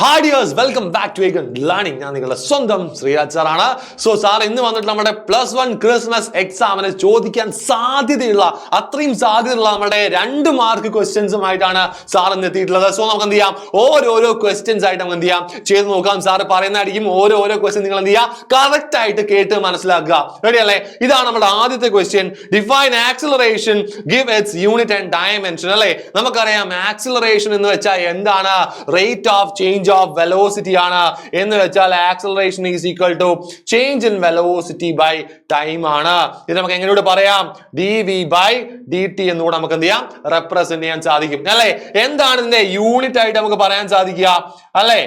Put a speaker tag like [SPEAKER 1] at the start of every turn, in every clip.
[SPEAKER 1] Hi dears, welcome back to Again Learning. ഞാൻ നിങ്ങളുടെ സ്വന്തം ശ്രീരാജ് സാറാണ്. സോ സാർ ഇന്ന് വന്നിട്ട് നമ്മുടെ +1 ക്രിസ്മസ് എക്സാമിന് ചോദിക്കാൻ സാധ്യതയുള്ള അത്രയും സാധ്യതയുള്ള നമ്മുടെ 2 മാർക്ക് ക്വസ്റ്റ്യൻസുമായിട്ടാണ് സാർ ഇന്ന് എത്തിയിട്ടുള്ളത്. സോ നമുക്ക് എന്ത് ചെയ്യാം, ഓരോരോ ക്വസ്റ്റ്യൻസ് ആയിട്ട് നമുക്ക് എന്ത് ചെയ്യാം ചെയ്ത് നോക്കാം. സാർ പറയുന്നതായിരിക്കും ഓരോരോ ക്വസ്റ്റ്യൻ നിങ്ങൾ എന്ത് ചെയ്യുക, കറക്റ്റ് ആയിട്ട് കേട്ട് മനസ്സിലാക്കുക. റെഡി അല്ലേ? ഇതാണ് നമ്മുടെ ആദ്യത്തെ question. Define acceleration, give its unit and dimension. അല്ലേ, നമുക്കറിയാം ആക്സിലറേഷൻ എന്ന് വെച്ചാൽ എന്താണ്? Rate of change of velocity ആണ്. എന്ന് വെച്ചാൽ acceleration is equal to change in velocity by time ആണ്. ഇത് നമുക്ക് എങ്ങനെയൂടെ പറയാം? dv/dt എന്നുകൂടെ നമുക്ക് എന്ത് ചെയ്യാം, റെപ്രസെന്റ് ചെയ്യാൻ സാധിക്കും. അല്ലെ, എന്താണ് ഇതിന്റെ യൂണിറ്റ് ആയിട്ട് നമുക്ക് പറയാൻ സാധിക്കുക? അല്ലെ,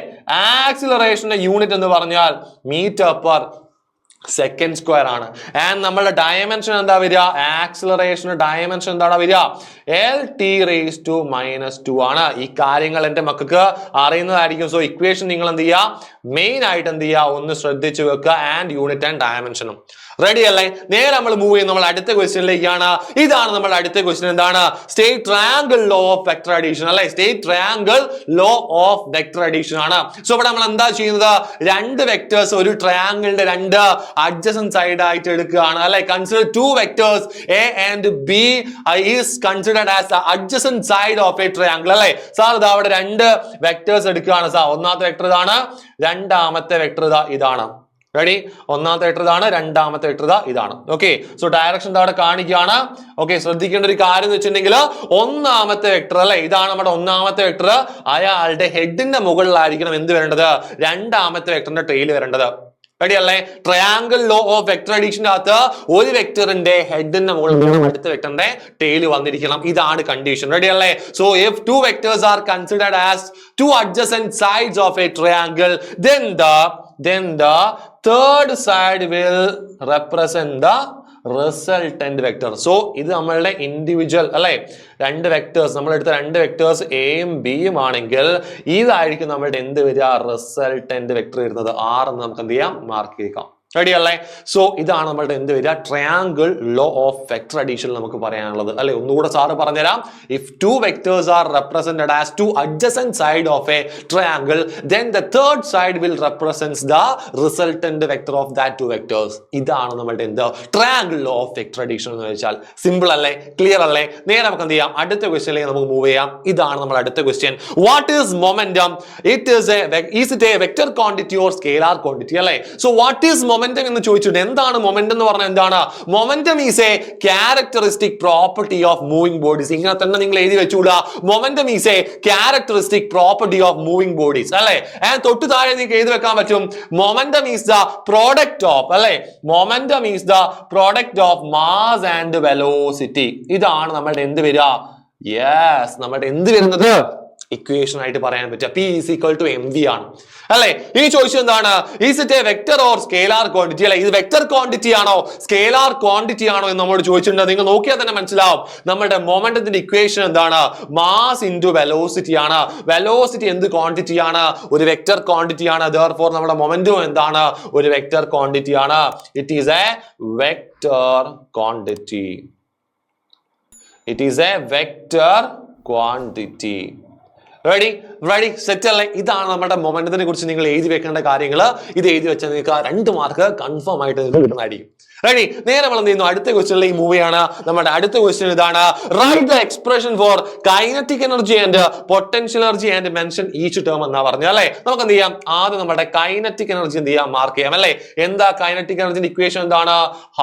[SPEAKER 1] ആക്സിലറേഷന്റെ യൂണിറ്റ് എന്ന് പറഞ്ഞാൽ മീറ്റർ പെർ സെക്കൻഡ് സ്ക്വയർ ആണ്. ആൻഡ് നമ്മളുടെ ഡയമെൻഷൻ എന്താ വരിക? ആക്സിലറേഷൻ ഡയമെൻഷൻ എന്താണ് വരിക? L(t⁻²) ആണ്. ഈ കാര്യങ്ങൾ എന്റെ മക്കൾക്ക് അറിയുന്നതായിരിക്കും. സോ ഇക്വേഷൻ നിങ്ങൾ എന്ത് ചെയ്യുക, മെയിൻ ആയിട്ട് എന്ത് ചെയ്യുക, ഒന്ന് ശ്രദ്ധിച്ചു വെക്കുക. ആൻഡ് യൂണിറ്റ് ആൻഡ് ഡയമെൻഷനും റെഡി അല്ലേ? നേരെ നമ്മൾ മൂവ് ചെയ്യും നമ്മൾ അടുത്ത ക്വസ്റ്റ്യനിലേക്കാണ്. ഇതാണ് നമ്മുടെ അടുത്ത ക്വസ്റ്റ്യൻ. എന്താണ്? State triangle law of vector addition. അല്ലെ, state triangle law of vector addition ആണ്. സോ ഇവിടെ നമ്മൾ എന്താ ചെയ്യുന്നത്? രണ്ട് വെക്ടേഴ്സ് ഒരു ട്രയാങ്കിളിന്റെ രണ്ട് adjacent side ആയിട്ട് എടുക്കുകയാണ്. അല്ലെ, consider two vectors A and B is considered as the adjacent side of a triangle. അല്ലെ, സാർ ഇതാ അവിടെ രണ്ട് വെക്ടേഴ്സ് എടുക്കുകയാണ്. സാർ ഒന്നാമത്തെ വെക്ടർ ഇതാണ്, രണ്ടാമത്തെ വെക്ടർ ഇതാണ്. റെഡി? ഒന്നാമത്തെ വെക്ടർ ഇതാണ്, രണ്ടാമത്തെ വെക്ടർ ഇതാണ്. ഓക്കെ, സോ ഡയറക്ഷൻ അവിടെ കാണിക്കുകയാണ്. ഓക്കെ, ശ്രദ്ധിക്കേണ്ട ഒരു കാര്യം എന്ന് വെച്ചിട്ടുണ്ടെങ്കിൽ ഒന്നാമത്തെ വെക്ടർ അല്ലെ, ഇതാണ് നമ്മുടെ ഒന്നാമത്തെ വെക്ടർ. അയാളുടെ ഹെഡിന്റെ മുകളിലായിരിക്കണം എന്ത് വരേണ്ടത്? രണ്ടാമത്തെ വെക്ടറിന്റെ ടെയിൽ വരേണ്ടത്. റെഡി അല്ലേ? ട്രയാങ്കിൾ ലോ ഓഫ് വെക്ടർ അഡീഷന്റെ അകത്ത് ഒരു വെക്ടറിന്റെ ഹെഡിന്റെ മുകളിൽ അടുത്ത വെക്ടറിന്റെ ടെയിൽ വന്നിരിക്കണം. ഇതാണ് കണ്ടീഷൻ. റെഡി അല്ലേ? So if two vectors are considered as two adjacent sides of a triangle, then the third side will represent the resultant vector. So ഇത് നമ്മളുടെ ഇൻഡിവിജ്വൽ അല്ലെ രണ്ട് വെക്ടേഴ്സ്, നമ്മൾ എടുത്ത രണ്ട് വെക്ടേഴ്സ് എയും ബിയും ആണെങ്കിൽ ഇതായിരിക്കും നമ്മളുടെ എന്ത് വരിക? റിസൾട്ടന്റ് വെക്ടർ വരുന്നത്. R എന്ന് നമുക്ക് എന്ത് ചെയ്യാം, മാർക്ക് ചെയ്യാം. റെഡി അല്ലേ? സോ ഇതാണ് നമ്മളുടെ എന്ത് വരിക? Triangle law of vector addition നമുക്ക് പറയാനുള്ളത്. അല്ലെ, ഒന്നുകൂടെ സാറ് പറഞ്ഞുതരാം. If two vectors are represented as two adjacent side of a triangle, then the third side will represent the resultant vector of that two vectors. ഇതാണ് നമ്മളുടെ എന്ത്? Triangle law of vector addition എന്ന് വെച്ചാൽ. Simple അല്ലേ? Clear അല്ലേ? നേരെ നമുക്ക് എന്ത് ചെയ്യാം, അടുത്ത ക്വസ്റ്റ്യനിലേക്ക് നമുക്ക് മൂവ് ചെയ്യാം. ഇതാണ് നമ്മുടെ അടുത്ത question. What is momentum? is it a vector quantity or scalar quantity? അല്ലേ, സോ വാട്ട് ഈസ് മൊമെന്റം എന്ന് ചോദിച്ചിട്ട് എന്താണ് മൊമെന്റം എന്ന് പറഞ്ഞാൽ എന്താണ്? Momentum is A characteristic property of moving bodies. ഇങ്ങനെ തന്നെ നിങ്ങൾ എഴുതി വെച്ചുകൂടാ. Momentum is A characteristic property of moving bodies. അല്ലെ, തൊട്ട് താഴെ നിങ്ങൾക്ക് എഴുതി വെക്കാൻ പറ്റും. Momentum is the product of, അല്ലെ, momentum is the product of mass and velocity. ഇതാണ് നമ്മുടെ എന്ത് വരിക? യെസ്, നമ്മുടെ എന്ത് വരുന്നത്? ഇക്വേഷൻ ആയിട്ട് പറയാൻ പറ്റുക. P is equal to mv ആണ്. അല്ലെ, ഈ ചോദിച്ചത് എന്താണ്? Is it A vector or scalar quantity? അല്ലെ, ഇത് വെക്ടർ ക്വാണ്ടിറ്റി ആണോ സ്കേലാർ ക്വാണ്ടിറ്റി ആണോ എന്ന് നമ്മോട് ചോദിച്ചിട്ടുണ്ട്. നിങ്ങൾ നോക്കിയാൽ തന്നെ മനസ്സിലാവും നമ്മുടെ മൊമെന്റത്തിന്റെ ഇക്വേഷൻ എന്താണ്? മാസ് ഇൻറ്റു വെലോസിറ്റി ആണ്. വെലോസിറ്റി എന്ത് ക്വാണ്ടിറ്റി ആണ്? ഒരു വെക്ടർ ക്വാണ്ടിറ്റി ആണ്. therefore നമ്മുടെ മൊമെന്റും എന്താണ്? ഒരു വെക്ടർ ക്വാണ്ടിറ്റി ആണ്. It is A vector quantity. It is A vector quantity. Ready set അല്ലേ? ഇതാണ് നമ്മുടെ മൊമെന്റത്തിനെ കുറിച്ച് നിങ്ങൾ എഴുതി വെക്കേണ്ട കാര്യങ്ങൾ. ഇത് എഴുതി വെച്ചാൽ നിങ്ങൾക്ക് 2 മാർക്ക് കൺഫേം ആയിട്ട് നിങ്ങൾക്ക് കിട്ടുന്നതായിരിക്കും. റെഡി? നേരെ നമ്മൾ എന്ത് ചെയ്യുന്നു, അടുത്ത ക്വസ്റ്റ്യനിലേക്ക് മൂവ് ചെയ്യാണ്. നമ്മുടെ അടുത്ത ക്വസ്റ്റ്യൻ ഇതാണ്. Write the expression for kinetic energy and potential energy and mention each term എന്നാ പറഞ്ഞത്. അല്ലെ, നമുക്ക് എന്ത് ചെയ്യാം, ആദ്യം നമ്മുടെ കൈനറ്റിക് എനർജി എന്ത് ചെയ്യാം, മാർക്ക് ചെയ്യാം. അല്ലെ, എന്താ കൈനറ്റിക് എനർജിന്റെ ഇക്വേഷൻ? എന്താണ്?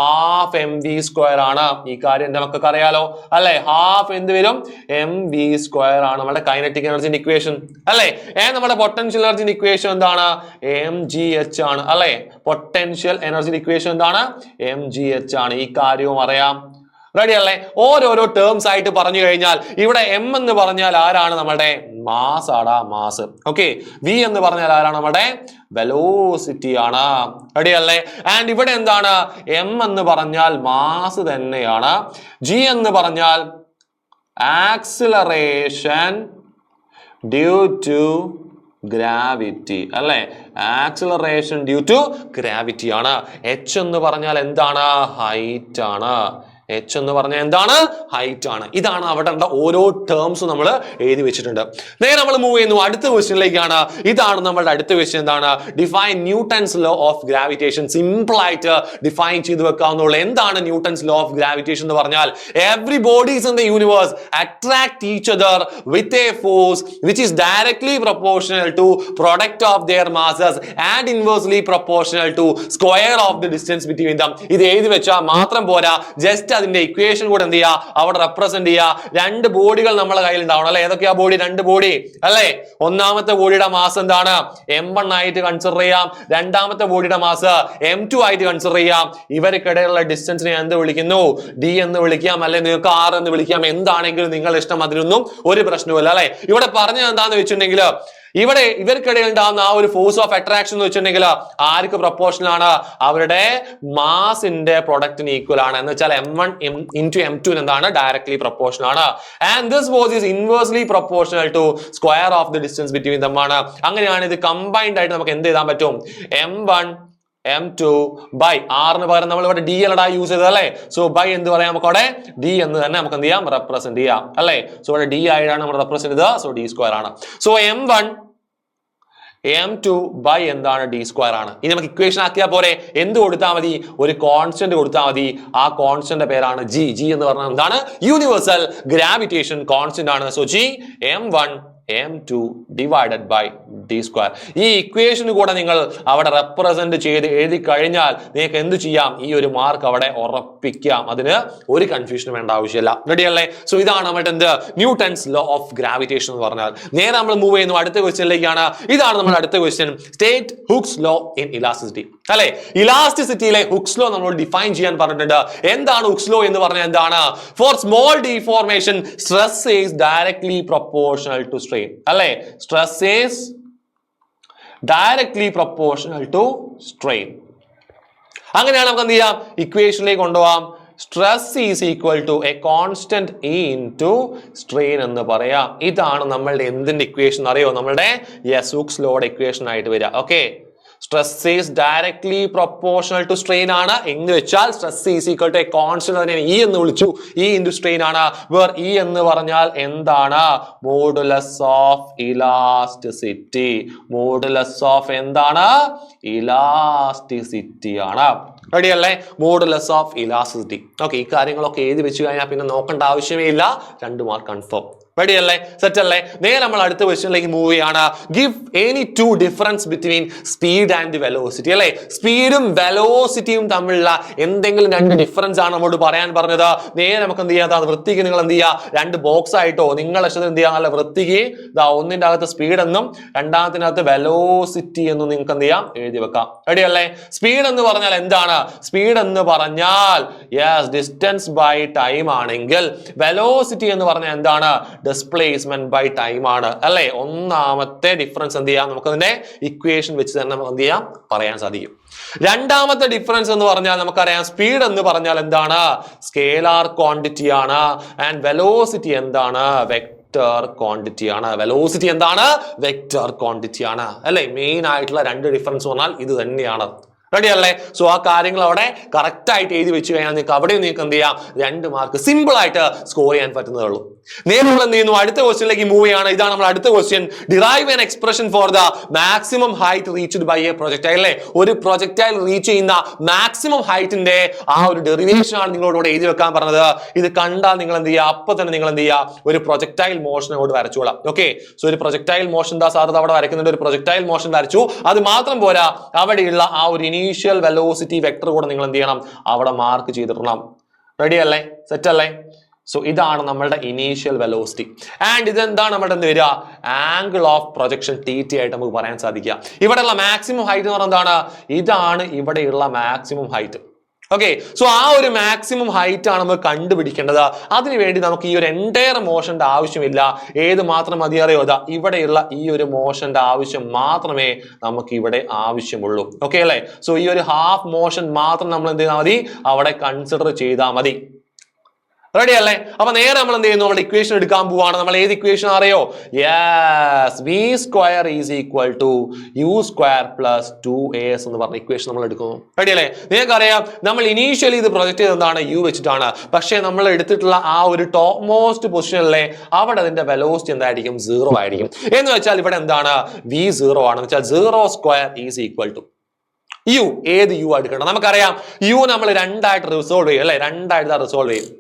[SPEAKER 1] ½ mv² ആണ്. ഈ കാര്യം എന്റെ മക്കൾക്ക് അറിയാലോ. അല്ലെ, ഹാഫ് എന്ത് വരും? mv² ആണ് നമ്മുടെ കൈനറ്റിക് എനർജിന്റെ ഇക്വേഷൻ. അല്ലെ, നമ്മുടെ പൊട്ടൻഷ്യൽ എനർജിന്റെ ഇക്വേഷൻ എന്താണ്? mgh ആണ്. അല്ലെ, പൊട്ടൻഷ്യൽ എനർജിന്റെ ഇക്വേഷൻ എന്താണ്? mgh ആണ്. ഈ കാര്യവും അറിയാം. റെഡി അല്ലേ? ഓരോരോ ടേംസ് ആയിട്ട് പറഞ്ഞു കഴിഞ്ഞാൽ ഇവിടെ m എന്ന് പറഞ്ഞാൽ ആരാണ്? നമ്മുടെ മാസ് ആടാ, മാസ്. ഓക്കെ, v എന്ന് പറഞ്ഞാൽ ആരാണ്? നമ്മുടെ വെലോസിറ്റി ആണ്. റെഡി അല്ലേ? ആൻഡ് ഇവിടെ എന്താണ്? m എന്ന് പറഞ്ഞാൽ മാസ് തന്നെയാണ്. g എന്ന് പറഞ്ഞാൽ ആക്സിലറേഷൻ ഡ്യൂ ടു ഗ്രാവിറ്റി. അല്ലെ, ആക്സിലറേഷൻ ഡ്യൂ ടു ഗ്രാവിറ്റി ആണ്. h എന്ന് പറഞ്ഞാൽ എന്താണ്? ഹൈറ്റ് ആണ്. h എന്ന് പറഞ്ഞാൽ എന്താണ്? ഹൈറ്റ് ആണ്. ഇതാണ് അവിടെ ഓരോ ടേംസും നമ്മൾ എഴുതി വെച്ചിട്ടുണ്ട്. നേരെ നമ്മൾ മൂവ് ചെയ്യുന്നു അടുത്ത ക്വസ്റ്റ്യനിലേക്കാണ്. ഇതാണ് നമ്മളുടെ അടുത്ത ക്വസ്റ്റ്യൻ. എന്താണ്? Define Newton's law of gravitation. Simple ആയിട്ട് ഡിഫൈൻ ചെയ്ത് വെക്കാവുന്നുള്ളൂ. എന്താണ് ന്യൂട്ടൺസ് ലോ ഓഫ് ഗ്രാവിറ്റേഷൻ എന്ന് പറഞ്ഞാൽ? Every bodies in the universe attract each other with a force which is directly proportional to product of their masses and inversely proportional to square of the distance between them. ഇത് എഴുതി വെച്ചാൽ മാത്രം പോരാ, just അതിന്റെ equation കൂടെ എന്ത് ചെയ്യുക, അവിടെ റെപ്രസെന്റ് ചെയ്യുക. രണ്ട് ബോഡികൾ നമ്മളെ കയ്യിൽ ഉണ്ടാവണം അല്ലെ? ഏതൊക്കെയാ ബോഡി? രണ്ട് ബോഡി അല്ലെ? ഒന്നാമത്തെ ബോഡിയുടെ മാസ് എന്താണ്? m1 ആയിട്ട് കൺസിഡർ ചെയ്യാം. രണ്ടാമത്തെ ബോഡിയുടെ മാസ് m2 ആയിട്ട് കൺസിഡർ ചെയ്യാം. ഇവർക്കിടയിലുള്ള ഡിസ്റ്റൻസിനെ എന്ത് വിളിക്കുന്നു? d എന്ന് വിളിക്കാം, അല്ലെ നിങ്ങൾക്ക് r എന്ന് വിളിക്കാം. എന്താണെങ്കിലും നിങ്ങൾ ഇഷ്ടം, അതിനൊന്നും ഒരു പ്രശ്നവുമില്ല അല്ലെ? ഇവിടെ പറഞ്ഞത് എന്താന്ന് വെച്ചിട്ടുണ്ടെങ്കിൽ, ഇവിടെ ഇവർക്കിടയിൽ ഉണ്ടാകുന്ന ആ ഒരു ഫോഴ്സ് ഓഫ് അട്രാക്ഷൻ എന്ന് വെച്ചിട്ടുണ്ടെങ്കിൽ ആർക്ക് പ്രൊപ്പോർഷണൽ ആണ്? അവരുടെ മാസിന്റെ പ്രൊഡക്റ്റിന് ഈക്വൽ ആണ്. എന്ന് വെച്ചാൽ m1 into m2 എന്താണ്? ഡയറക്ട്ലി പ്രൊപ്പോർഷണൽ ആണ്. And this force is inversely proportional to square of the distance between them ആണ്. അങ്ങനെയാണ് ഇത് കമ്പൈൻഡ് ആയിട്ട് നമുക്ക് എന്ത് ചെയ്താൻ പറ്റും? m1 m2 ബൈ ആറിന് പകരം നമ്മൾ ഇവിടെ ഡി അല്ലടാ യൂസ് ചെയ്തത് അല്ലെ? സോ ബൈ എന്ത് പറയാം? നമുക്ക് അവിടെ ഡി എന്ന് തന്നെ നമുക്ക് എന്ത് ചെയ്യാം? റെപ്രസെന്റ് ചെയ്യാം അല്ലെ? സോ ഇവിടെ ഡി ആയിട്ടാണ് നമ്മൾ റെപ്രസെന്റ് ചെയ്തത്. സോ ഡി സ്ക്വയർ ആണ്. സോ m1 m2 ബൈ എന്താണ്? ഡി സ്ക്വയർ ആണ്. ഇനി നമുക്ക് ഇക്വേഷൻ ആക്കിയാൽ പോരെ? എന്ത് കൊടുത്താൽ മതി? ഒരു കോൺസ്റ്റന്റ് കൊടുത്താൽ മതി. ആ കോൺസ്റ്റന്റ് പേരാണ് ജി. ജി എന്ന് പറഞ്ഞാൽ എന്താണ്? യൂണിവേഴ്സൽ ഗ്രാവിറ്റേഷൻ കോൺസ്റ്റന്റ് ആണ്. So G m1 m2 divided by D square. ഈ ഇക്വേഷന് കൂടെ നിങ്ങൾ അവിടെ റെപ്രസെന്റ് ചെയ്ത് എഴുതി കഴിഞ്ഞാൽ നിങ്ങൾക്ക് എന്ത് ചെയ്യാം? ഈ ഒരു മാർക്ക് അവിടെ ഉറപ്പിക്കാം. അതിന് ഒരു കൺഫ്യൂഷൻ വേണ്ട ആവശ്യമില്ല. റെഡി അല്ലേ? സോ ഇതാണ് നമ്മുടെ എന്ത്? ന്യൂട്ടൺസ് ലോ ഓഫ് ഗ്രാവിറ്റേഷൻ എന്ന് പറഞ്ഞാൽ. നേരെ നമ്മൾ മൂവ് ചെയ്യുന്നു അടുത്ത ക്വസ്റ്റ്യനിലേക്കാണ്. ഇതാണ് നമ്മുടെ അടുത്ത question. State Hooke's law in elasticity അല്ലെ? ഇലാസ്റ്റിസിറ്റിയിലെ ഹുക്സ് ലോ നമ്മൾ ഡിഫൈൻ ചെയ്യാൻ പറഞ്ഞിട്ടുണ്ട്. എന്താണ് ഹുക്സ് ലോ എന്ന് പറഞ്ഞാൽ? എന്താണ്? For small deformation stress is directly proportional to strain അല്ലെ? Stress is directly proportional to strain. അങ്ങനെയാണ് നമുക്ക് എന്ത് ചെയ്യാം? ഇക്വേഷനിലേക്ക് കൊണ്ടുപോകാം. Stress is equal to a constant E into strain എന്ന് പറയാം. ഇതാണ് നമ്മളുടെ എന്തിന്റെ ഇക്വേഷൻ അറിയോ? നമ്മളുടെ ഹുക്സ് ലോയുടെ ഇക്വേഷൻ ആയിട്ട് വരിക. Okay, stress is directly proportional to strain ആണ് എന്ന് വെച്ചാൽ stress is equal to a constant, അതിനെ ഇ എന്ന് വിളിച്ചു. ഇ ഇൻടു സ്ട്രെയിൻ ആണ്. വേർ ഇ എന്ന് പറഞ്ഞാൽ എന്താണ്? Modulus of elasticity. Modulus of എന്താണ്? ഇലാസ്റ്റിസിറ്റി ആണ്. റെഡി അല്ലേ? Modulus of elasticity. ഓക്കെ, ഈ കാര്യങ്ങളൊക്കെ എഴുതി വെച്ച് കഴിഞ്ഞാൽ പിന്നെ നോക്കേണ്ട ആവശ്യമേ ഇല്ല. 2 മാർക്ക് കൺഫേം. റെഡി അല്ലേ? സെറ്റ് അല്ലേ? നേരെ നമ്മൾ അടുത്ത ക്വസ്റ്റ്യനിലേക്ക് മൂവ് ചെയ്യാണ്. Give any 2 difference between speed and velocity അല്ലെ? സ്പീഡും വെലോസിറ്റിയും തമ്മിലുള്ള എന്തെങ്കിലും 2 ഡിഫറൻസ് ആണ് നമ്മോട് പറയാൻ പറഞ്ഞത്. നേരെ നമുക്ക് എന്ത് ചെയ്യാം? വൃത്തിക്ക് നിങ്ങൾ എന്ത് ചെയ്യുക? 2 ബോക്സ് ആയിട്ടോ നിങ്ങളുടെ ഇഷ്ടത്തിന് എന്ത് ചെയ്യാം? നല്ല വൃത്തിക്ക് ഒന്നിന്റെ അകത്ത് സ്പീഡ് എന്നും രണ്ടാമത്തിനകത്ത് വെലോസിറ്റി എന്നും നിങ്ങൾക്ക് എന്ത് ചെയ്യാം? എഴുതി വെക്കാം. റെഡി അല്ലേ? സ്പീഡ് എന്ന് പറഞ്ഞാൽ എന്താണ്? സ്പീഡ് എന്ന് പറഞ്ഞാൽ യെസ് ഡിസ്റ്റൻസ് ബൈ ടൈം ആണെങ്കിൽ വെലോസിറ്റി എന്ന് പറഞ്ഞാൽ എന്താണ്? ഡിസ്പ്ലേസ്മെന്റ് ബൈ ടൈം ആണ് അല്ലെ? ഒന്നാമത്തെ ഡിഫറൻസ് എന്ത് ചെയ്യാം? നമുക്ക് അതിന്റെ ഇക്വേഷൻ വെച്ച് തന്നെ നമുക്ക് എന്ത് ചെയ്യാം? പറയാൻ സാധിക്കും. രണ്ടാമത്തെ ഡിഫറൻസ് എന്ന് പറഞ്ഞാൽ നമുക്കറിയാം സ്പീഡ് എന്ന് പറഞ്ഞാൽ എന്താണ്? സ്കേലാർ ക്വാണ്ടിറ്റി ആണ്. ആൻഡ് വെലോസിറ്റി എന്താണ്? വെക്ടർ ക്വാണ്ടിറ്റി ആണ്. വെലോസിറ്റി എന്താണ്? വെക്ടർ ക്വാണ്ടിറ്റി ആണ് അല്ലെ? മെയിൻ ആയിട്ടുള്ള 2 ഡിഫറൻസ് പറഞ്ഞാൽ ഇത് തന്നെയാണ്. റെഡി അല്ലേ? സോ ആ കാര്യങ്ങൾ അവിടെ കറക്റ്റ് ആയിട്ട് എഴുതി വെച്ച് കഴിഞ്ഞാൽ നിങ്ങൾക്ക് അവിടെ നിങ്ങൾക്ക് എന്ത് ചെയ്യാം? 2 മാർക്ക് സിമ്പിൾ ആയിട്ട് സ്കോർ ചെയ്യാൻ പറ്റുന്നതേ ഉള്ളൂ. നേരെ നമ്മൾ എന്ത് ചെയ്യുന്നു? അടുത്ത ക്വസ്റ്റ്യനിലേക്ക് മൂവ് ചെയ്യാണ്. ഇതാണ് നമ്മൾ അടുത്ത question. Derive an expression for the maximum height reached by a projectile അല്ലേ? ഒരു പ്രൊജക്ടൈൽ റീച്ച് ചെയ്യുന്ന മാക്സിമം ഹൈറ്റിന്റെ ആ ഒരു ഡെറിവേഷൻ ആണ് നിങ്ങളോട് ഇവിടെ എഴുതി വെക്കാൻ പറഞ്ഞത്. ഇത് കണ്ടാൽ നിങ്ങൾ എന്ത് ചെയ്യുക? അപ്പൊ തന്നെ നിങ്ങൾ എന്ത് ചെയ്യുക? ഒരു പ്രൊജക്ടൈൽ മോഷൻ അങ്ങോട്ട് വരച്ചോളാം. ഓക്കെ, സോ ഒരു പ്രൊജക്ടൈൽ മോഷൻ ദാ സാർ അവിടെ വരയ്ക്കുന്നുണ്ട്. ഒരു പ്രൊജക്ടൈൽ മോഷൻ വരച്ചു. അത് മാത്രം പോരാ, അവിടെയുള്ള ആ ഒരു ഇനീഷ്യൽ വെലോസിറ്റി വെക്ടർ കൂടെ നിങ്ങൾ എന്ത് ചെയ്യണം? അവിടെ മാർക്ക് ചെയ്തിടണം. റെഡി അല്ലേ? സെറ്റ് അല്ലേ? സോ ഇതാണ് നമ്മളുടെ ഇനീഷ്യൽ വെലോസിറ്റി. ആൻഡ് ഇതെന്താണ് നമ്മുടെ എന്ത് വരിക? ആംഗിൾ ഓഫ് പ്രൊജക്ഷൻ തീറ്റ ആയിട്ട് നമുക്ക് പറയാൻ സാധിക്കുക. ഇവിടെയുള്ള മാക്സിമം ഹൈറ്റ് എന്ന് പറയുന്നത് എന്താണ്? ഇതാണ് ഇവിടെയുള്ള മാക്സിമം ഹൈറ്റ്. ഓക്കെ, സോ ആ ഒരു മാക്സിമം ഹൈറ്റ് ആണ് നമുക്ക് കണ്ടുപിടിക്കേണ്ടത്. അതിനുവേണ്ടി നമുക്ക് ഈ ഒരു എൻറ്റയർ മോഷന്റെ ആവശ്യമില്ല. ഏത് മാത്രം മതി അറിയോ? ഇവിടെയുള്ള ഈ ഒരു മോഷന്റെ ആവശ്യം മാത്രമേ നമുക്ക് ഇവിടെ ആവശ്യമുള്ളൂ. ഓക്കെ അല്ലേ? സോ ഈ ഒരു ഹാഫ് മോഷൻ മാത്രം നമ്മൾ എന്ത് ചെയ്താൽ മതി? അവിടെ കൺസിഡർ ചെയ്താൽ മതി. റെഡി അല്ലേ? അപ്പൊ നേരെ നമ്മൾ എന്ത് ചെയ്യുന്നു? നമ്മുടെ ഇക്വേഷൻ എടുക്കാൻ പോവാണ്. നമ്മൾ ഏത് ഇക്വേഷൻ അറിയോ? Yes, v square is equal to u square plus 2as എന്ന് പറഞ്ഞ ഇക്വേഷൻ നമ്മൾ എടുക്കുന്നു. റെഡി അല്ലേ? നിങ്ങൾക്കറിയാം നമ്മൾ ഇനീഷ്യലി ഇത് പ്രൊജക്ട് ചെയ്ത് എന്താണ്? u വെച്ചിട്ടാണ്. പക്ഷേ നമ്മൾ എടുത്തിട്ടുള്ള ആ ഒരു ടോപ്പ് മോസ്റ്റ് പൊസിഷനിലെ അവിടെ അതിന്റെ വെലോസിറ്റി എന്തായിരിക്കും? 0 ആയിരിക്കും. എന്ന് വെച്ചാൽ ഇവിടെ എന്താണ്? v 0 ആണ്. വെച്ചാൽ 0 square is equal to u. ഏത് u എടുക്കണം? നമുക്കറിയാം u നമ്മൾ രണ്ടായിട്ട് റിസോൾവ് ചെയ്യും അല്ലെ? രണ്ടായിട്ട് റിസോൾവ് ചെയ്യും.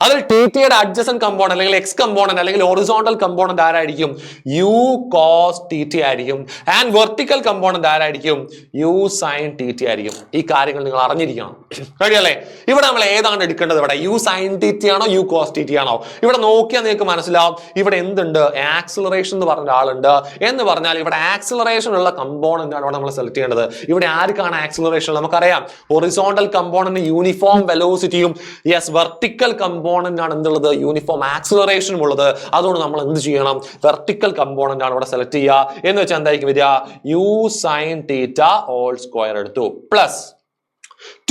[SPEAKER 1] അതിൽ തീറ്റയുടെ അഡ്ജസന്റ് കമ്പോണന്റ് അല്ലെങ്കിൽ എക്സ് കമ്പോണന്റ് അല്ലെങ്കിൽ ഹൊറിസോണ്ടൽ കമ്പോണന്റ് ആരായിരിക്കും? യു കോസ് തീറ്റ ആയിരിക്കും. ആൻഡ് വെർട്ടിക്കൽ കമ്പോണന്റ് ആരായിരിക്കും? യു സൈൻ തീറ്റ ആയിരിക്കും. ഈ കാര്യങ്ങൾ നിങ്ങൾ അറിഞ്ഞിരിക്കണം. റെഡി അല്ലേ? ഇവിടെ നമ്മൾ ഏതാണ് എടുക്കേണ്ടത്? ഇവിടെ യു സൈൻ തീറ്റ ആണോ യു കോസ് തീറ്റ ആണോ? ഇവിടെ നോക്കിയാൽ നിങ്ങൾക്ക് മനസ്സിലാവും ഇവിടെ എന്തുണ്ട്? ആക്സിലറേഷൻ എന്ന് പറഞ്ഞ ആളുണ്ട്. എന്ന് പറഞ്ഞാൽ ഇവിടെ ആക്സിലറേഷൻ ഉള്ള കമ്പോണന്റ് ആണ് ഇവിടെ നമ്മൾ സെലക്ട് ചെയ്യേണ്ടത്. ഇവിടെ ആർക്കാണ് ആക്സിലറേഷൻ? നമുക്കറിയാം ഹൊറിസോണ്ടൽ കമ്പോണന്റ് യൂണിഫോം വെലോസിറ്റിയും യെസ് വെർട്ടിക്കൽ കമ്പോണന്റ് ആണ് എന്തുള്ളത്? യൂണിഫോം ആക്സിലറേഷനും ഉള്ളത്. അതുകൊണ്ട് നമ്മൾ എന്ത് ചെയ്യണം? വെർട്ടിക്കൽ കമ്പോണന്റ് ആണ് ഇവിടെ സെലക്ട് ചെയ്യുക. എന്ന് വെച്ചാൽ എന്തായിരിക്കും വരിക? U sine theta whole square എടുത്തു പ്ലസ്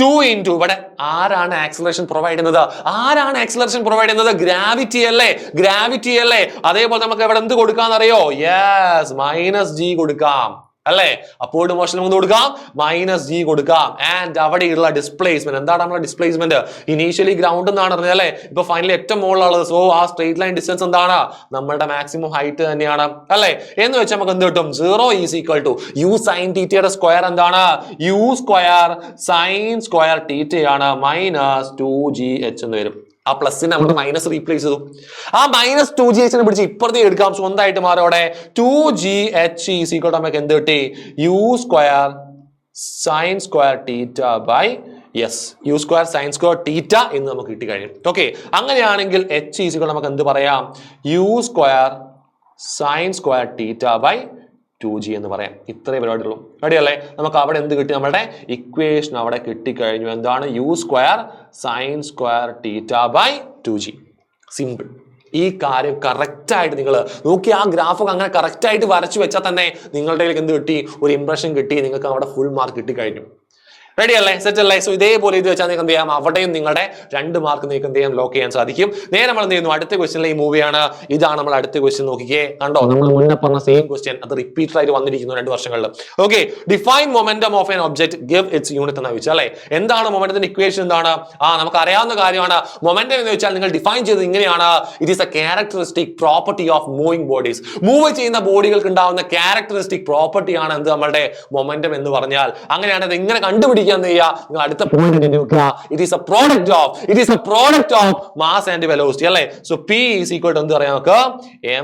[SPEAKER 1] 2 ഇൻറ്റു ഇവിടെ ആരാണ് ആക്സിലറേഷൻ പ്രൊവൈഡ് ചെയ്യുന്നത്? ആരാണ് ആക്സിലറേഷൻ പ്രൊവൈഡ് ചെയ്യുന്നത്? ഗ്രാവിറ്റി അല്ലേ? ഗ്രാവിറ്റി അല്ലേ? അതേപോലെ നമുക്ക് ഇവിടെ എന്ത് കൊടുക്കാന്നറിയോ? യെസ്, മൈനസ് ജി കൊടുക്കാം അല്ലേ? അപ്പോഴും മോഷൻ എന്ത് കൊടുക്കാം? മൈനസ് ജി കൊടുക്കാം. ആൻഡ് അവിടെയുള്ള ഡിസ്പ്ലേസ്മെന്റ് എന്താണ്? നമ്മുടെ ഡിസ്പ്ലേസ്മെന്റ് ഇനീഷ്യലി ഗ്രൗണ്ട് എന്നാണ് പറഞ്ഞത് അല്ലെ? ഇപ്പൊ ഫൈനലി ഏറ്റവും മുകളിലുള്ളത്. സോ ആ സ്ട്രേറ്റ് ലൈൻ ഡിസ്റ്റൻസ് എന്താണ്? നമ്മുടെ മാക്സിമം ഹൈറ്റ് തന്നെയാണ് അല്ലെ? എന്ന് വെച്ചാൽ നമുക്ക് എന്ത് കിട്ടും? 0 is equal to U sine തീറ്റയുടെ സ്ക്വയർ എന്താണ്? യു സ്ക്വയർ സൈൻ സ്ക്വയർ തീറ്റയാണ് മൈനസ് 2gh എന്ന് വരും. ആ പ്ലസിനെ നമ്മൾ മൈനസ് റീപ്ലേസ് ചെയ്തു. ആ മൈനസ് 2gh പിടിച്ച് ഇപ്പുറത്തേക്ക് എടുക്കാം. സ്വന്തമായിട്ട് മാറും. അവിടെ 2gh ഈസ് ഈക്വൽ ടു നമുക്ക് എന്ത് കിട്ടി? U square sine square theta by yes U square sine square theta എന്ന് നമുക്ക് കിട്ടി കഴിഞ്ഞു. ഓക്കെ, അങ്ങനെയാണെങ്കിൽ h ഈസ് ഈക്വൽ നമുക്ക് എന്ത് പറയാം? U square sine square theta by 2g എന്ന് പറയാം. ഇത്രയും പരിപാടിയുള്ളൂ. റെഡി അല്ലേ? നമുക്ക് അവിടെ എന്ത് കിട്ടി? നമ്മുടെ ഇക്വേഷൻ അവിടെ കിട്ടിക്കഴിഞ്ഞു. എന്താണ്? U square sine square theta by 2g. Simple. ഈ കാര്യം കറക്റ്റ് ആയിട്ട് നിങ്ങൾ നോക്കി ആ ഗ്രാഫൊക്കെ അങ്ങനെ കറക്റ്റ് ആയിട്ട് വരച്ചു വെച്ചാൽ തന്നെ നിങ്ങളുടെ എന്ത് കിട്ടി? ഒരു ഇംപ്രഷൻ കിട്ടി. നിങ്ങൾക്ക് അവിടെ ഫുൾ മാർക്ക് കിട്ടിക്കഴിഞ്ഞു. റെഡി അല്ലേ? സെറ്റ് അല്ലേ? സോ ഇതേപോലെ ഇത് വെച്ചാൽ നിങ്ങൾക്ക് എന്ത് ചെയ്യാം? അവിടെയും നിങ്ങളുടെ 2 മാർക്ക് നിങ്ങൾക്ക് എന്ത് ചെയ്യാൻ? ലോക്ക് ചെയ്യാൻ സാധിക്കും. നേരെ നമ്മൾ എന്ത് ചെയ്യുന്നു? അടുത്ത ക്വസ്റ്റ്യനിലെ ഈ മൂവിയാണ്. ഇതാണ് നമ്മൾ അടുത്ത ക്വസ്റ്റ്യൻ. നോക്കിക്കേ, കണ്ടോ? നമ്മൾ മുന്നേ പറഞ്ഞ സെയിം ക്വസ്റ്റ്യൻ അത് റിപ്പീറ്റഡ് ആയിട്ട് വന്നിരിക്കുന്നു 2 വർഷങ്ങളിൽ. Okay, define momentum of an object give its unit എന്ന് വെച്ചാൽ അല്ലേ? എന്താണ് മൊമെന്റത്തിന്റെ ഇക്വേഷൻ? എന്താണ്? നമുക്ക് അറിയാവുന്ന കാര്യമാണ്. മൊമെന്റം എന്ന് വെച്ചാൽ നിങ്ങൾ ഡിഫൈൻ ചെയ്തത് ഇങ്ങനെയാണ്. It is A characteristic property of moving bodies. Move ചെയ്യുന്ന ബോഡികൾക്ക് ഉണ്ടാവുന്ന ക്യാരക്ടറിസ്റ്റിക് പ്രോപ്പർട്ടിയാണ് എന്ത്? നമ്മളുടെ മൊമെന്റം എന്ന് പറഞ്ഞാൽ. അങ്ങനെയാണ് ഇത് ഇങ്ങനെ കണ്ടുപിടിക്കുക. നിങ്ങൾ അടുത്ത point it is a product of mass and velocity അല്ലേ? So P is equal to എന്ത് പറയാം? നമുക്ക്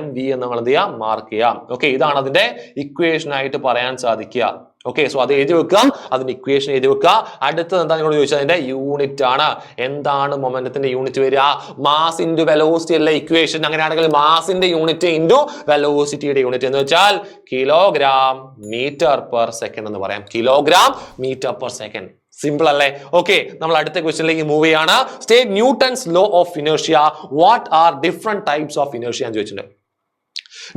[SPEAKER 1] mv എന്ന് നമ്മൾ എന്ത് ചെയ്യാം? മാർക്ക് ചെയ്യാം. ഓക്കെ, ഇതാണ് അതിന്റെ ഇക്വേഷൻ ആയിട്ട് പറയാൻ സാധിക്കുക. ഓക്കെ, സോ അത് എഴുതി വെക്കുക. അതിന്റെ ഇക്വേഷൻ എഴുതി വെക്കുക. അടുത്തത് എന്താ നിങ്ങളോട് ചോദിച്ചാൽ അതിന്റെ യൂണിറ്റ് ആണ്. എന്താണ് മൊമെന്റത്തിന്റെ യൂണിറ്റ് വരിക? മാസ് ഇൻറ്റു വെലോസിറ്റി അല്ലേ ഇക്വേഷൻ? അങ്ങനെയാണെങ്കിൽ മാസിന്റെ യൂണിറ്റ് ഇൻറ്റു വെലോസിറ്റിയുടെ യൂണിറ്റ് എന്ന് വെച്ചാൽ കിലോഗ്രാം മീറ്റർ പെർ സെക്കൻഡ് എന്ന് പറയാം. Kilogram metre per second. Simple അല്ലേ? ഓക്കെ, നമ്മൾ അടുത്ത ക്വസ്റ്റ്യനിലേക്ക് മൂവ് ചെയ്യാണ്. State Newton's law of inertia. What are different types of inertia എന്ന് ചോദിച്ചിട്ടുണ്ട്.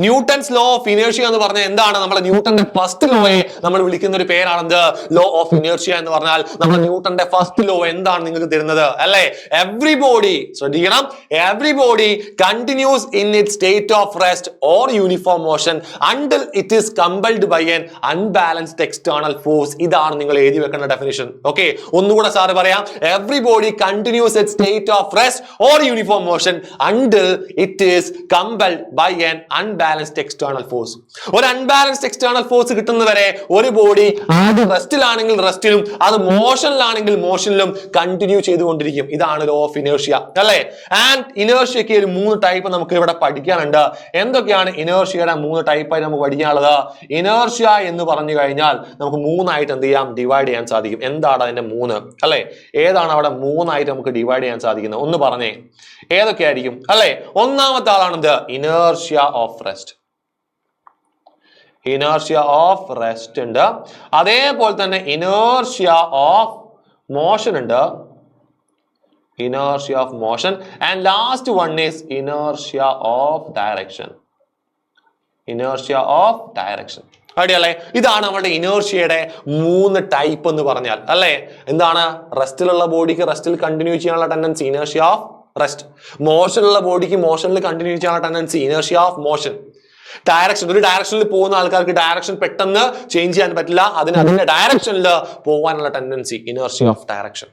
[SPEAKER 1] ന്യൂട്ടൺസ് ലോ ഓഫ് ഇനേർഷ്യ എന്ന് പറഞ്ഞാൽ എന്താണ്? നമ്മൾ ന്യൂട്ടന്റെ ഫസ്റ്റ് ലോയെ നമ്മൾ വിളിക്കുന്ന ഒരു പേരാണെന്ത്? ലോ ഓഫ് ഇനേർഷ്യ എന്ന് പറഞ്ഞാൽ നമ്മൾ ന്യൂട്ടന്റെ ഫസ്റ്റ് ലോ എന്താണ് നിങ്ങൾക്ക് തരുന്നത് അല്ലെ? എവ്രിബോഡി, ശ്രദ്ധിക്കണം, everybody continues in it state of rest or uniform motion until it is compelled by an unbalanced external force. ഇതാണ് നിങ്ങൾ എഴുതി വെക്കേണ്ട ഡെഫിനിഷൻ. ഓക്കെ, ഒന്നുകൂടെ സാറ് പറയാം. Everybody continues it state of rest or uniform motion until it is compelled by an unbalanced external force. ഒരു unbalanced external force കിട്ടുന്നവരെ ഒരു body ആദ്യം റെസ്റ്റിലാണെങ്കിൽ റെസ്റ്റിലും അത് മോഷനിലാണെങ്കിൽ മോഷനിലും കണ്ടിന്യൂ ചെയ്തുകൊണ്ടിരിക്കും. ഇതാണ് ലോ ഓഫ് ഇനേർഷ്യ അല്ലേ? ആൻഡ് ഇനേർഷ്യക്ക് ഒരു 3 ടൈപ്പ് നമുക്ക് ഇവിടെ പഠിക്കാനുണ്ട്. എന്തൊക്കെയാണ് ഇനേർഷ്യയുടെ 3 ടൈപ്പായി നമുക്ക് പഠിക്കാനുള്ളത്? ഇനേർഷ്യ എന്ന് പറഞ്ഞു കഴിഞ്ഞാൽ നമുക്ക് 3 ആയിട്ട് എന്ത് ചെയ്യാം? ഡിവൈഡ് ചെയ്യാൻ സാധിക്കും. എന്താണ് അതിന്റെ 3 അല്ലെ? ഏതാണ് അവിടെ 3 ആയിട്ട് നമുക്ക് ഡിവൈഡ് ചെയ്യാൻ സാധിക്കുന്നത്? ഒന്ന് പറഞ്ഞേ, ഏതൊക്കെയായിരിക്കും അല്ലെ? ഒന്നാമത്തെ ആളാണെന്ത്? Inertia of rest. Inertia of rest ഉണ്ട്. അതേപോലെ തന്നെ ഇനേർഷ്യ ഓഫ് മോഷൻ ഉണ്ട്. Inertia of motion and last one is inertia of direction. Inertia of direction. അല്ലേ? ഇതാണ് നമ്മുടെ ഇനേർഷ്യയുടെ 3 ടൈപ്പ് എന്ന് പറഞ്ഞാൽ അല്ലെ? എന്താണ്? റെസ്റ്റിലുള്ള ബോഡിക്ക് റെസ്റ്റിൽ കണ്ടിന്യൂ ചെയ്യാനുള്ള ടെൻഡൻസി ഇനേർഷ്യ ഓഫ് റെസ്റ്റ്. മോഷനുള്ള ബോഡിക്ക് മോഷനിൽ കണ്ടിന്യൂ ചെയ്യാനുള്ള tendency inertia of motion. Direction, ഒരു ഡയറക്ഷനിൽ പോകുന്ന ആൾക്കാർക്ക് ഡയറക്ഷൻ പെട്ടെന്ന് ചേഞ്ച് ചെയ്യാൻ പറ്റില്ല, അതിന്റെ ഡയറക്ഷനിൽ പോകാനുള്ള ടെൻഡൻസി ഇനേർഷ്യ ഓഫ് ഡയറക്ഷൻ.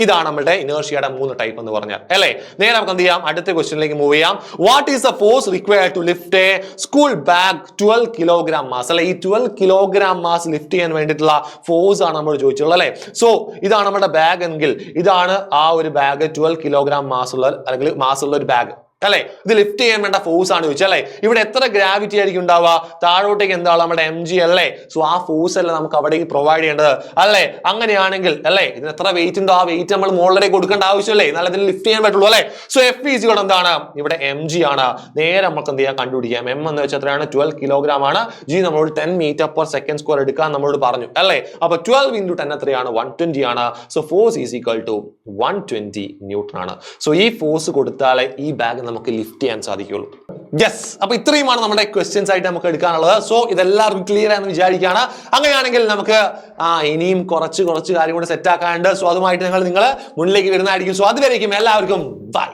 [SPEAKER 1] ഇതാണ് നമ്മുടെ ഇനേർഷ്യയുടെ 3 ടൈപ്പ് എന്ന് പറഞ്ഞാൽ അല്ലേ. നേരെ നമുക്ക് എന്ത് ചെയ്യാം, അടുത്ത ക്വസ്റ്റ്യനിലേക്ക് മൂവ് ചെയ്യാം. What is the force required to lift a school bag 12 kilogram mass അല്ലെ. ഈ 12 കിലോഗ്രാം മാസ് ലിഫ്റ്റ് ചെയ്യാൻ വേണ്ടിയിട്ടുള്ള ഫോഴ്സ് ആണ് നമ്മൾ ചോദിച്ചുള്ളത് അല്ലെ. സോ ഇതാണ് നമ്മുടെ ബാഗ് എങ്കിൽ ഇതാണ് ആ ഒരു ബാഗ് 12 കിലോഗ്രാം മാസ് ഉള്ള അല്ലെങ്കിൽ മാസ് ഉള്ള ഒരു ബാഗ് അല്ലെ. ഇത് ലിഫ്റ്റ് ചെയ്യാൻ വേണ്ട ഫോഴ്സ് ആണ് ചോദിച്ചത് അല്ലെ. ഇവിടെ എത്ര ഗ്രാവിറ്റി ആയിരിക്കും ഉണ്ടാവുക, താഴോട്ടേക്ക് എന്താണ് നമ്മുടെ mg അല്ലേ. സോ ആ ഫോഴ്സ് അല്ലേ നമുക്ക് അവിടേക്ക് പ്രൊവൈഡ് ചെയ്യേണ്ടത് അല്ലെ. അങ്ങനെയാണെങ്കിൽ അല്ലെ ഇതിന് എത്ര വെയിറ്റ് ഉണ്ടോ ആ വെയിറ്റ് നമ്മൾ മുകളിലേക്ക് കൊടുക്കേണ്ട ആവശ്യമല്ലേ, എന്നാലും ഇതിന് ലിഫ്റ്റ് ചെയ്യാൻ പറ്റുള്ളൂ അല്ലെ. സോ F ഈസ് ഈക്വൽ എന്താണ് ഇവിടെ mg ആണ്. നേരെ നമുക്ക് എന്ത് ചെയ്യാൻ കണ്ടുപിടിക്കാം. m എന്ന് വെച്ചാൽ എത്രയാണ് 12 കിലോഗ്രാം ആണ്. g നമ്മളോട് 10 മീറ്റർ പെർ സെക്കൻഡ് സ്ക്വയർ എടുക്കാൻ നമ്മളോട് പറഞ്ഞു അല്ലെ. അപ്പൊ 12 × 10 എത്രയാണ് 120 ആണ്. So force is equal to 120 newton ആണ്. സോ ഈ ഫോഴ്സ് കൊടുത്താലേ ഈ ബാഗ് നമുക്ക് ലിഫ്റ്റ് ചെയ്യാൻ സാധിക്കുള്ളൂ. യെസ്, അപ്പൊ ഇത്രയുമാണ് നമ്മുടെ ക്വസ്റ്റ്യൻസ് ആയിട്ട് നമുക്ക് എടുക്കാനുള്ളത്. സോ ഇതെല്ലാവർക്കും ക്ലിയർ ആണെന്ന് വിചാരിക്കുകയാണ്. അങ്ങനെയാണെങ്കിൽ നമുക്ക് ഇനിയും കുറച്ച് കാര്യം കൂടെ സെറ്റ് ആക്കാനുണ്ട്. സോ അതുമായിട്ട് നിങ്ങൾ മുന്നിലേക്ക് വരുന്നതായിരിക്കും. സോ അതുവരേക്കും എല്ലാവർക്കും ബൈ.